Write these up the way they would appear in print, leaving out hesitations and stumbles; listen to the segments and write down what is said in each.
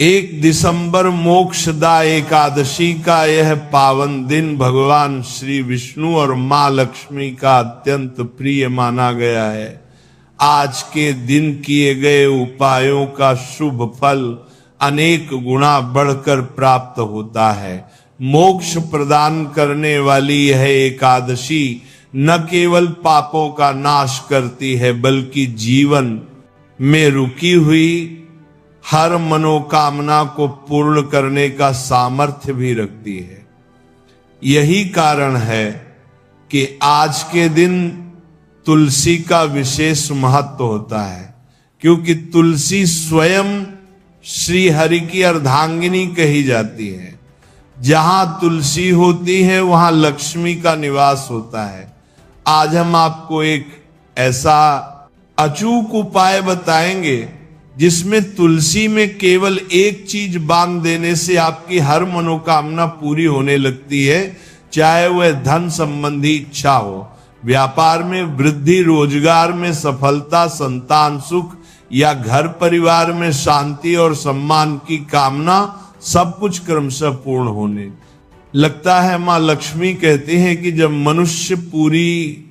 1 दिसंबर मोक्षदा एकादशी का यह पावन दिन भगवान श्री विष्णु और मां लक्ष्मी का अत्यंत प्रिय माना गया है। आज के दिन किए गए उपायों का शुभ फल अनेक गुना बढ़कर प्राप्त होता है। मोक्ष प्रदान करने वाली यह एकादशी न केवल पापों का नाश करती है बल्कि जीवन में रुकी हुई हर मनोकामना को पूर्ण करने का सामर्थ्य भी रखती है। यही कारण है कि आज के दिन तुलसी का विशेष महत्व होता है, क्योंकि तुलसी स्वयं श्री हरि की अर्धांगिनी कही जाती है। जहां तुलसी होती है वहां लक्ष्मी का निवास होता है। आज हम आपको एक ऐसा अचूक उपाय बताएंगे जिसमें तुलसी में केवल एक चीज बांध देने से आपकी हर मनोकामना पूरी होने लगती है, चाहे वह धन संबंधी इच्छा हो, व्यापार में वृद्धि, रोजगार में सफलता, संतान सुख या घर परिवार में शांति और सम्मान की कामना, सब कुछ क्रमशः पूर्ण होने लगता है। मां लक्ष्मी कहती हैं कि जब मनुष्य पूरी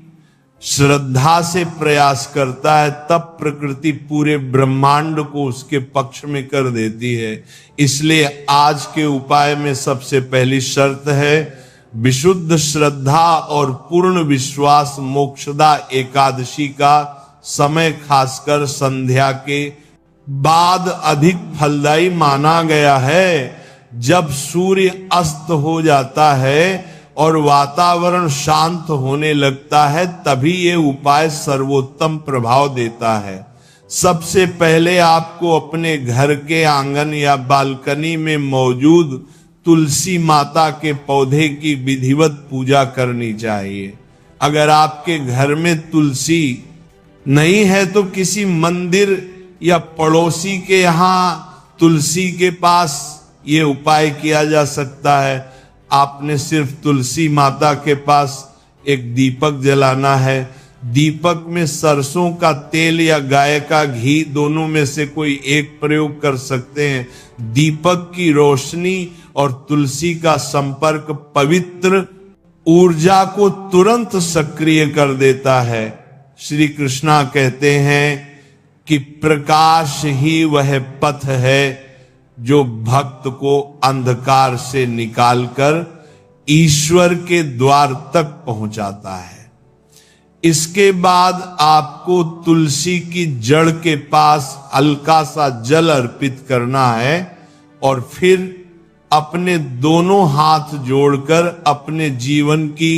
श्रद्धा से प्रयास करता है तब प्रकृति पूरे ब्रह्मांड को उसके पक्ष में कर देती है। इसलिए आज के उपाय में सबसे पहली शर्त है विशुद्ध श्रद्धा और पूर्ण विश्वास। मोक्षदा एकादशी का समय खासकर संध्या के बाद अधिक फलदायी माना गया है। जब सूर्य अस्त हो जाता है और वातावरण शांत होने लगता है तभी ये उपाय सर्वोत्तम प्रभाव देता है। सबसे पहले आपको अपने घर के आंगन या बालकनी में मौजूद तुलसी माता के पौधे की विधिवत पूजा करनी चाहिए। अगर आपके घर में तुलसी नहीं है तो किसी मंदिर या पड़ोसी के यहां तुलसी के पास ये उपाय किया जा सकता है। आपने सिर्फ तुलसी माता के पास एक दीपक जलाना है। दीपक में सरसों का तेल या गाय का घी, दोनों में से कोई एक प्रयोग कर सकते हैं। दीपक की रोशनी और तुलसी का संपर्क पवित्र ऊर्जा को तुरंत सक्रिय कर देता है। श्री कृष्णा कहते हैं कि प्रकाश ही वह पथ है जो भक्त को अंधकार से निकालकर ईश्वर के द्वार तक पहुंचाता है। इसके बाद आपको तुलसी की जड़ के पास हल्का सा जल अर्पित करना है और फिर अपने दोनों हाथ जोड़कर अपने जीवन की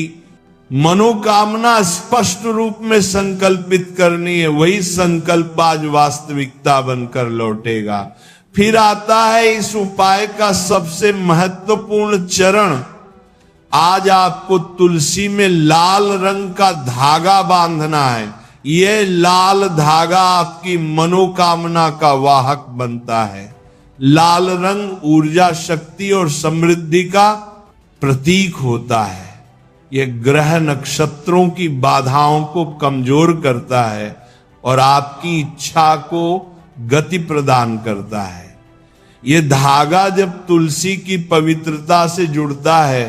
मनोकामना स्पष्ट रूप में संकल्पित करनी है। वही संकल्प आज वास्तविकता बनकर लौटेगा। फिर आता है इस उपाय का सबसे महत्वपूर्ण चरण। आज आपको तुलसी में लाल रंग का धागा बांधना है। यह लाल धागा आपकी मनोकामना का वाहक बनता है। लाल रंग ऊर्जा, शक्ति और समृद्धि का प्रतीक होता है। यह ग्रह नक्षत्रों की बाधाओं को कमजोर करता है और आपकी इच्छा को गति प्रदान करता है। यह धागा जब तुलसी की पवित्रता से जुड़ता है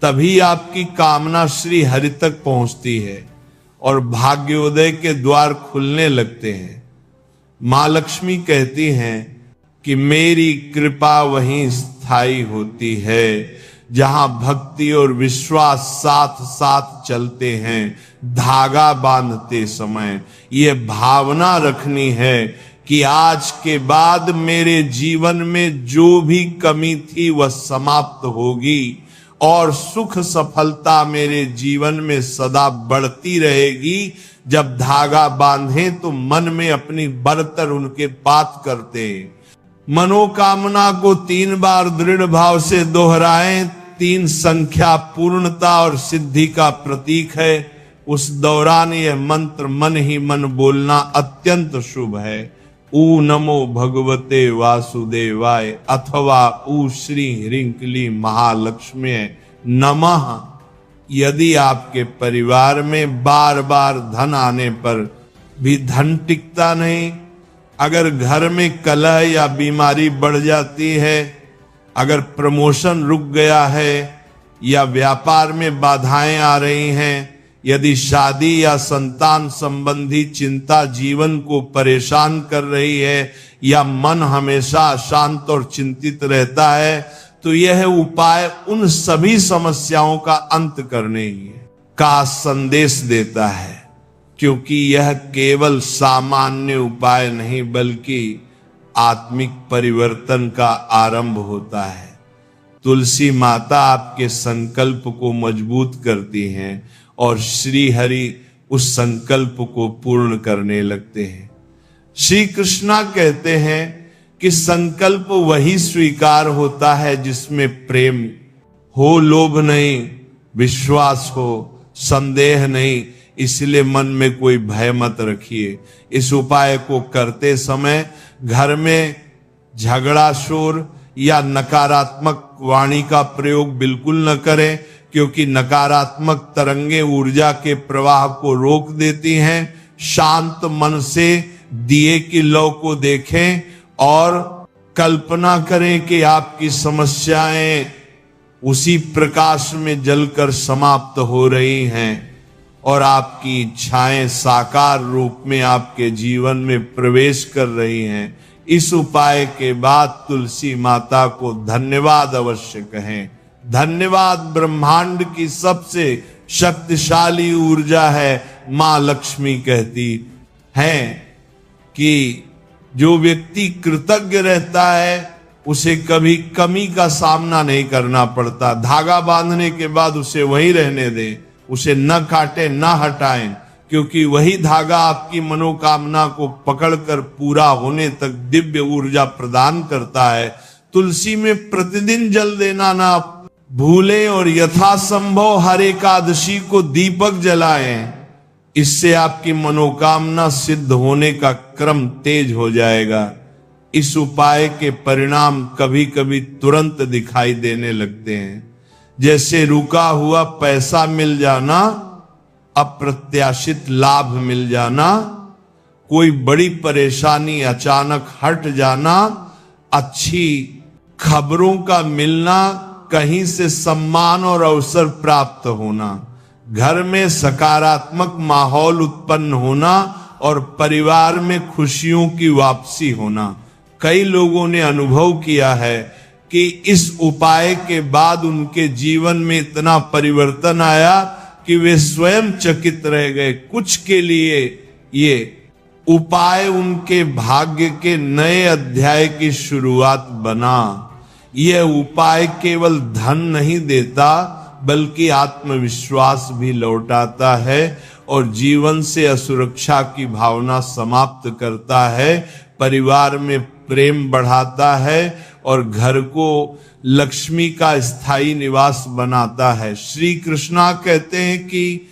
तभी आपकी कामना श्री हरि तक पहुंचती है और भाग्योदय के द्वार खुलने लगते हैं। मां लक्ष्मी कहती हैं कि मेरी कृपा वहीं स्थायी होती है जहां भक्ति और विश्वास साथ साथ चलते हैं। धागा बांधते समय यह भावना रखनी है कि आज के बाद मेरे जीवन में जो भी कमी थी वह समाप्त होगी और सुख सफलता मेरे जीवन में सदा बढ़ती रहेगी। जब धागा बांधे तो मन में अपनी बरतर उनके पात करते, मनोकामना को 3 बार दृढ़ भाव से दोहराएं। 3 संख्या पूर्णता और सिद्धि का प्रतीक है। उस दौरान यह मंत्र मन ही मन बोलना अत्यंत शुभ है। ऊ नमो भगवते वासुदेवाय अथवा ऊ श्री ह्रीं महालक्ष्मी नमः। यदि आपके परिवार में बार बार धन आने पर भी धन टिकता नहीं, अगर घर में कलह या बीमारी बढ़ जाती है, अगर प्रमोशन रुक गया है या व्यापार में बाधाएं आ रही हैं, यदि शादी या संतान संबंधी चिंता जीवन को परेशान कर रही है या मन हमेशा अशांत और चिंतित रहता है, तो यह उपाय उन सभी समस्याओं का अंत करने का संदेश देता है, क्योंकि यह केवल सामान्य उपाय नहीं बल्कि आत्मिक परिवर्तन का आरंभ होता है। तुलसी माता आपके संकल्प को मजबूत करती हैं और श्री हरि उस संकल्प को पूर्ण करने लगते हैं। श्री कृष्णा कहते हैं कि संकल्प वही स्वीकार होता है जिसमें प्रेम हो, लोभ नहीं, विश्वास हो, संदेह नहीं। इसलिए मन में कोई भय मत रखिए। इस उपाय को करते समय घर में झगड़ा, शोर या नकारात्मक वाणी का प्रयोग बिल्कुल न करें, क्योंकि नकारात्मक तरंगे ऊर्जा के प्रवाह को रोक देती हैं। शांत मन से दिए की लौ को देखें और कल्पना करें कि आपकी समस्याएं उसी प्रकाश में जलकर समाप्त हो रही हैं और आपकी इच्छाएं साकार रूप में आपके जीवन में प्रवेश कर रही हैं। इस उपाय के बाद तुलसी माता को धन्यवाद अवश्य कहें। धन्यवाद ब्रह्मांड की सबसे शक्तिशाली ऊर्जा है। मां लक्ष्मी कहती है कि जो व्यक्ति कृतज्ञ रहता है उसे कभी कमी का सामना नहीं करना पड़ता। धागा बांधने के बाद उसे वहीं रहने दें, उसे न काटे न हटाएं, क्योंकि वही धागा आपकी मनोकामना को पकड़कर पूरा होने तक दिव्य ऊर्जा प्रदान करता है। तुलसी में प्रतिदिन जल देना ना भूलें और यथासंभव हर एकादशी को दीपक जलाएं। इससे आपकी मनोकामना सिद्ध होने का क्रम तेज हो जाएगा। इस उपाय के परिणाम कभी कभी तुरंत दिखाई देने लगते हैं, जैसे रुका हुआ पैसा मिल जाना, अप्रत्याशित लाभ मिल जाना, कोई बड़ी परेशानी अचानक हट जाना, अच्छी खबरों का मिलना, कहीं से सम्मान और अवसर प्राप्त होना, घर में सकारात्मक माहौल उत्पन्न होना और परिवार में खुशियों की वापसी होना। कई लोगों ने अनुभव किया है कि इस उपाय के बाद उनके जीवन में इतना परिवर्तन आया कि वे स्वयं चकित रह गए। कुछ के लिए ये उपाय उनके भाग्य के नए अध्याय की शुरुआत बना। यह उपाय केवल धन नहीं देता बल्कि आत्मविश्वास भी लौटाता है और जीवन से असुरक्षा की भावना समाप्त करता है, परिवार में प्रेम बढ़ाता है और घर को लक्ष्मी का स्थायी निवास बनाता है। श्री कृष्णा कहते हैं कि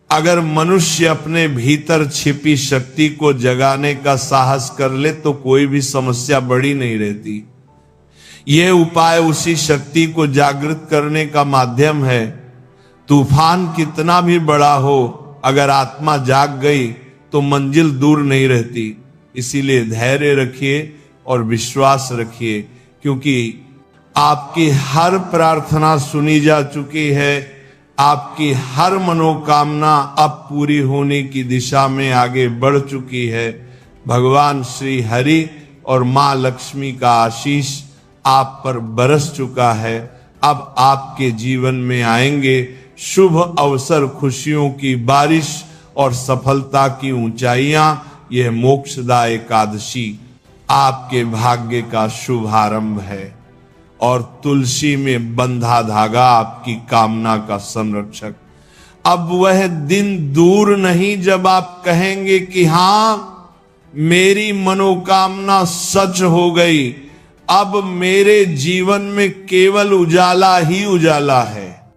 अगर मनुष्य अपने भीतर छिपी शक्ति को जगाने का साहस कर ले तो कोई भी समस्या बड़ी नहीं रहती। यह उपाय उसी शक्ति को जागृत करने का माध्यम है। तूफान कितना भी बड़ा हो, अगर आत्मा जाग गई तो मंजिल दूर नहीं रहती। इसीलिए धैर्य रखिए और विश्वास रखिए, क्योंकि आपकी हर प्रार्थना सुनी जा चुकी है। आपकी हर मनोकामना अब पूरी होने की दिशा में आगे बढ़ चुकी है। भगवान श्री हरि और मां लक्ष्मी का आशीष आप पर बरस चुका है। अब आपके जीवन में आएंगे शुभ अवसर, खुशियों की बारिश और सफलता की ऊंचाइयां। यह मोक्षदा एकादशी आपके भाग्य का शुभारंभ है और तुलसी में बंधा धागा आपकी कामना का संरक्षक। अब वह दिन दूर नहीं जब आप कहेंगे कि हां, मेरी मनोकामना सच हो गई। अब मेरे जीवन में केवल उजाला ही उजाला है।